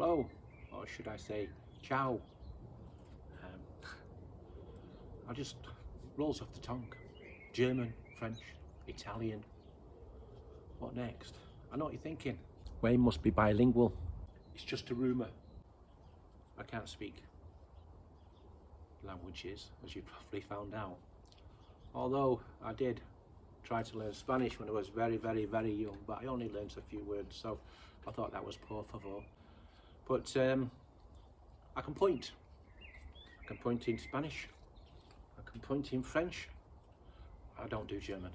hello, or should I say ciao. I just rolls off the tongue. German, French, Italian. What next? I know what you're thinking. Wayne must be bilingual. It's just a rumour. I can't speak languages, as you probably found out. Although I did try to learn Spanish when I was very, very, very young, but I only learned a few words, so I thought that was por favor. But I can point. I can point in Spanish. I can point in French. I don't do German.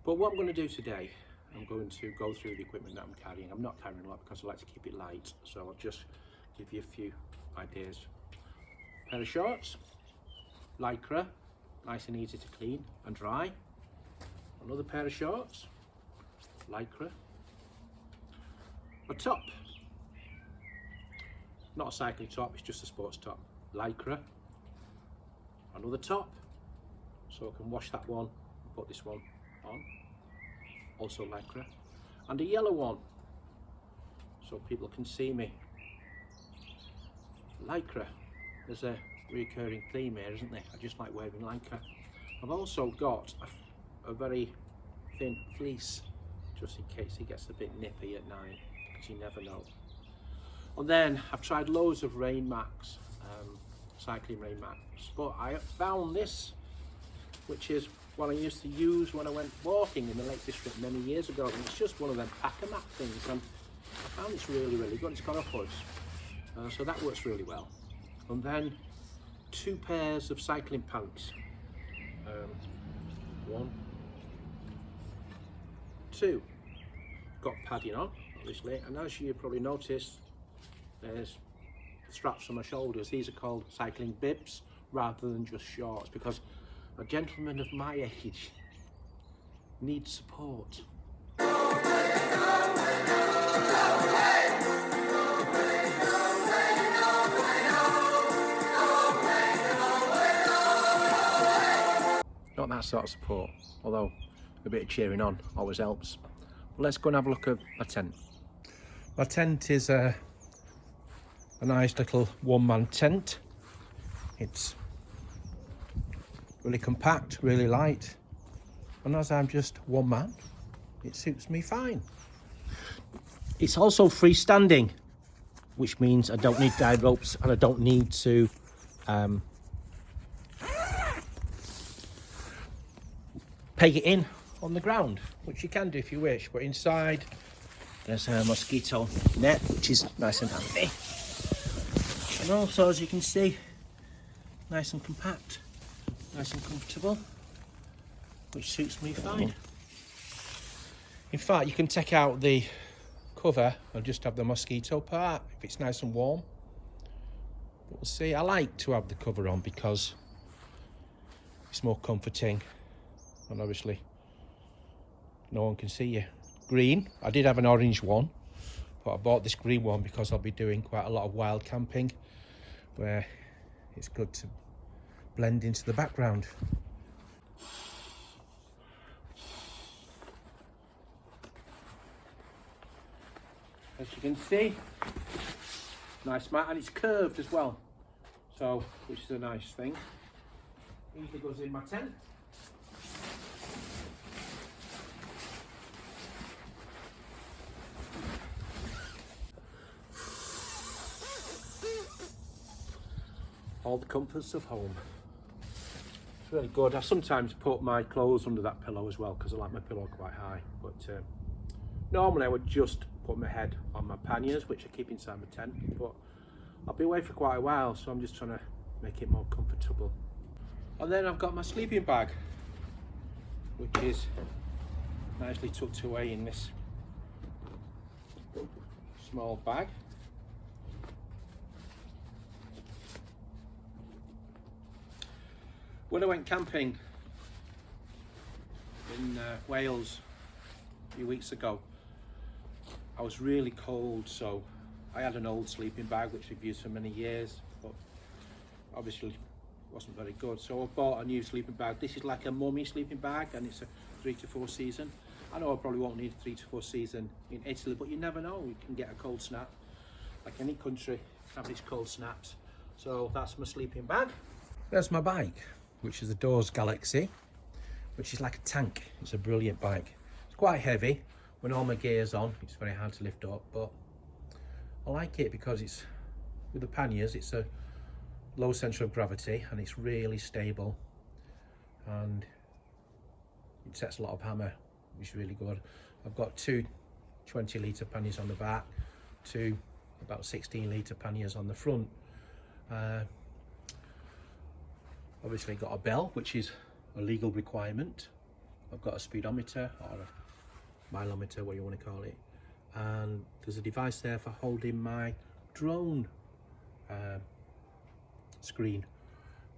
But what I'm going to do today, I'm going to go through the equipment that I'm carrying. I'm not carrying a lot because I like to keep it light, so I'll just give you a few ideas. Pair of shorts, lycra, nice and easy to clean and dry. Another pair of shorts, lycra. A top, not a cycling top, it's just a sports top, lycra. Another top, so I can wash that one and put this one on, also lycra. And a yellow one, so people can see me, lycra. There's a recurring theme here, isn't there? I just like wearing lycra. I've also got a very thin fleece, just in case it gets a bit nippy at night, because you never know. And then I've tried loads of rain mats, cycling rain mats, but I found this, which is what I used to use when I went walking in the Lake District many years ago, and it's just one of them packer mat things, and I found it's really, really good. It's got a hood, so that works really well. And then 2 pairs of cycling pants, 1, 2, got padding on obviously, and as you probably noticed, there's straps on my shoulders. These are called cycling bibs rather than just shorts, because a gentleman of my age needs support. Not that sort of support, although a bit of cheering on always helps. But let's go and have a look at my tent. My tent is a nice little one-man tent. It's really compact, really light, and as I'm just one man, it suits me fine. It's also freestanding, which means I don't need guide ropes and I don't need to peg it in on the ground, which you can do if you wish, but inside there's a mosquito net, which is nice and handy. And also, as you can see, nice and compact, nice and comfortable, which suits me fine. In fact, you can take out the cover and just have the mosquito part if it's nice and warm. But we'll see. I like to have the cover on because it's more comforting, and obviously no one can see you. Green, I did have an orange one, but I bought this green one because I'll be doing quite a lot of wild camping where it's good to blend into the background. As you can see, nice mat, and it's curved as well, so which is a nice thing. Easily goes in my tent. All the comforts of home. It's really good. I sometimes put my clothes under that pillow as well because I like my pillow quite high, but normally I would just put my head on my panniers, which I keep inside my tent, but I'll be away for quite a while, so I'm just trying to make it more comfortable. And then I've got my sleeping bag, which is nicely tucked away in this small bag. When I went camping in Wales a few weeks ago, I was really cold, so I had an old sleeping bag which I've used for many years, but obviously wasn't very good, so I bought a new sleeping bag. This is like a mummy sleeping bag, and it's a 3 to 4 season. I know I probably won't need a 3 to 4 season in Italy, but you never know, you can get a cold snap. like any country, having its cold snaps. So that's my sleeping bag. There's my bike, which is the Dawes Galaxy, which is like a tank. It's a brilliant bike. It's quite heavy. When all my gear's on, it's very hard to lift up, but I like it because it's, with the panniers, it's a low centre of gravity and it's really stable, and it sets a lot of hammer, which is really good. I've got two 20-litre panniers on the back, two about 16-litre panniers on the front. Obviously got a bell, which is a legal requirement. I've got a speedometer or a mileometer, what you want to call it, and there's a device there for holding my drone screen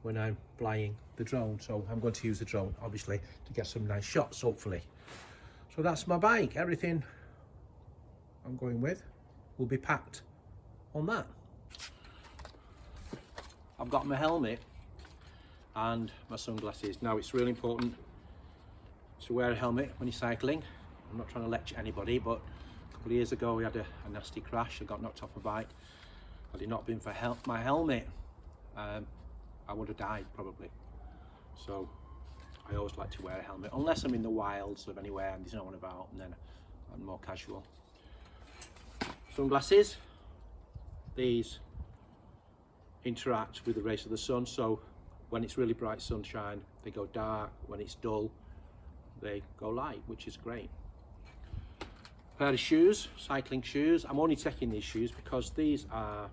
when I'm flying the drone. So I'm going to use the drone obviously to get some nice shots, hopefully. So that's my bike. Everything I'm going with will be packed on that. I've got my helmet and my sunglasses. Now, it's really important to wear a helmet when you're cycling. I'm not trying to lecture anybody, but a couple of years ago we had a nasty crash. I got knocked off my bike. Had it not been for my helmet, I would have died probably. So I always like to wear a helmet, unless I'm in the wilds of anywhere and there's no one about, and then I'm more casual. Sunglasses, these interact with the rays of the sun, so when it's really bright sunshine they go dark, when it's dull they go light, which is great. Pair of shoes, cycling shoes. I'm only taking these shoes because these are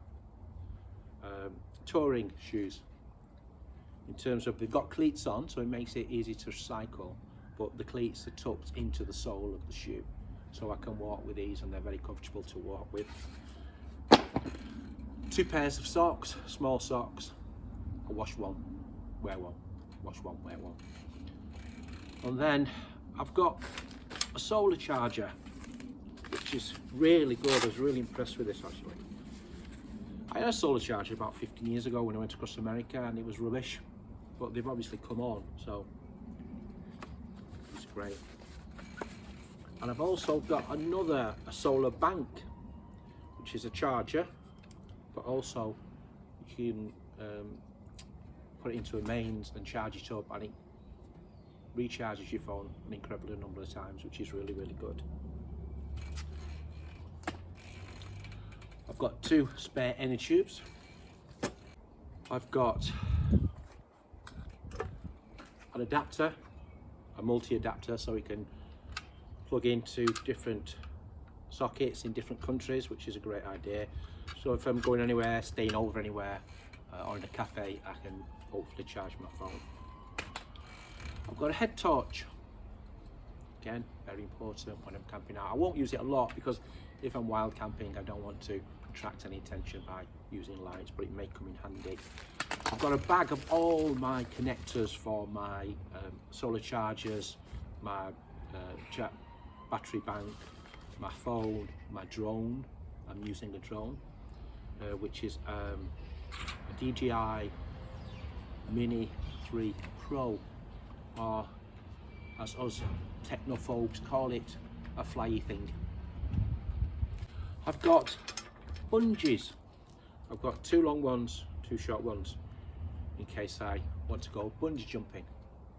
touring shoes, in terms of they've got cleats on, so it makes it easy to cycle, but the cleats are tucked into the sole of the shoe, so I can walk with these and they're very comfortable to walk with. Two pairs of socks, small socks. I wash one, wear one, wash one, wear one. And then I've got a solar charger, which is really good. I was really impressed with this actually. I had a solar charger about 15 years ago when I went across America and it was rubbish, but they've obviously come on, so it's great. And I've also got a solar bank, which is a charger, but also you can put it into a mains and charge it up, and it recharges your phone an incredible number of times, which is really, really good. I've got two spare inner tubes. I've got an adapter, a multi-adapter, so it can plug into different sockets in different countries, which is a great idea. So if I'm going anywhere, staying over anywhere, or in a cafe, I can hopefully charge my phone. I've got a head torch. Again, very important when I'm camping out. I won't use it a lot because if I'm wild camping, I don't want to attract any attention by using lights, but it may come in handy. I've got a bag of all my connectors for my solar chargers, my battery bank, my phone, my drone. I'm using a drone, which is a DJI Mini 3 Pro, or as us technophobes call it, a flyy thing. I've got bungees. I've got two long ones, two short ones, in case I want to go bungee jumping,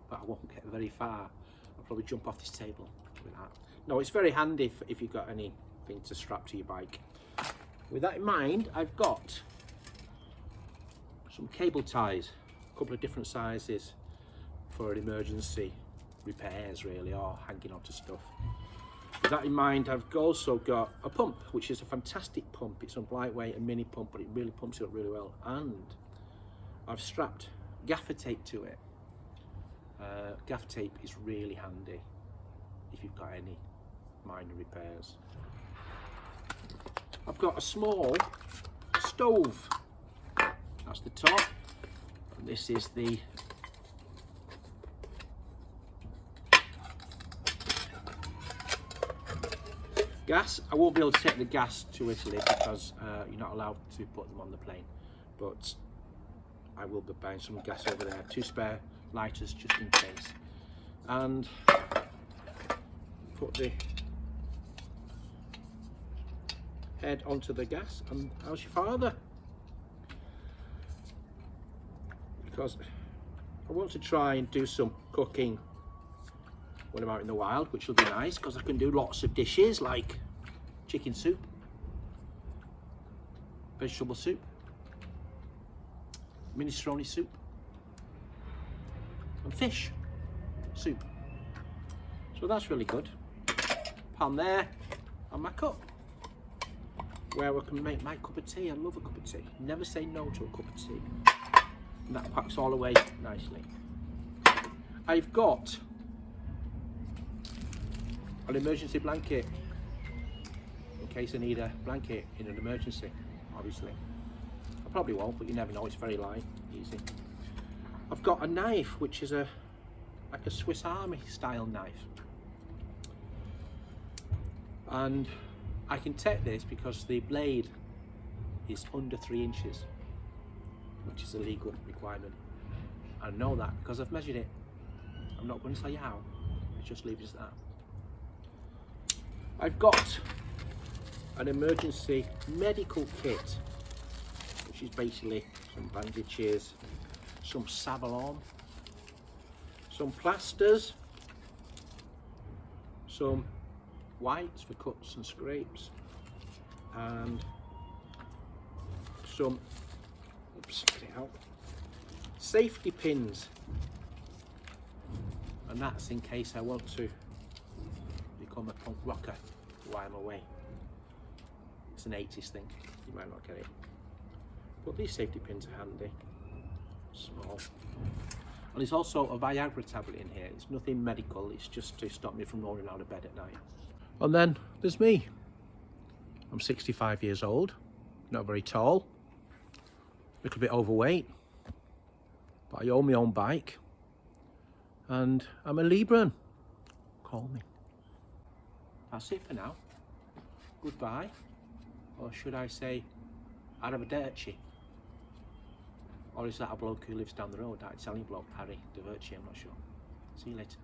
but I won't get very far. I'll probably jump off this table with that. No, it's very handy if you've got anything to strap to your bike. With that in mind, I've got some cable ties, a couple of different sizes for emergency repairs really, or hanging onto stuff. With that in mind, I've also got a pump, which is a fantastic pump. It's a lightweight and mini pump, but it really pumps it up really well. And I've strapped gaffer tape to it. Gaffer tape is really handy if you've got any minor repairs. I've got a small stove. That's the top. And this is the gas. I won't be able to take the gas to Italy because you're not allowed to put them on the plane, but I will be buying some gas over there. Two spare lighters just in case, and put the head onto the gas and how's your father? Because I want to try and do some cooking when I'm out in the wild, which will be nice because I can do lots of dishes like chicken soup, vegetable soup, minestrone soup, and fish soup. So that's really good. Pan there, and my cup, where I can make my cup of tea. I love a cup of tea. Never say no to a cup of tea. And that packs all away nicely. I've got an emergency blanket in case I need a blanket in an emergency, obviously. I probably won't, but you never know. It's very light, easy. I've got a knife, which is like a Swiss Army style knife. And I can take this because the blade is under 3 inches, which is a legal requirement. I know that because I've measured it. I'm not going to tell you how, I just leave it as that. I've got an emergency medical kit, which is basically some bandages, some Savalon, some plasters, some wipes for cuts and scrapes, and some, oops, get it out, safety pins, and that's in case I want to become a punk rocker while I'm away. It's an 80s thing, you might not get it, but these safety pins are handy, small. And there's also a Viagra tablet in here. It's nothing medical, it's just to stop me from rolling out of bed at night. And then there's me. I'm 65 years old, not very tall, a little bit overweight, but I own my own bike, and I'm a Libran. Call me. That's it for now. Goodbye. Or should I say, arrivederci? Or is that a bloke who lives down the road, that Italian bloke, Harry Diverci? I'm not sure. See you later.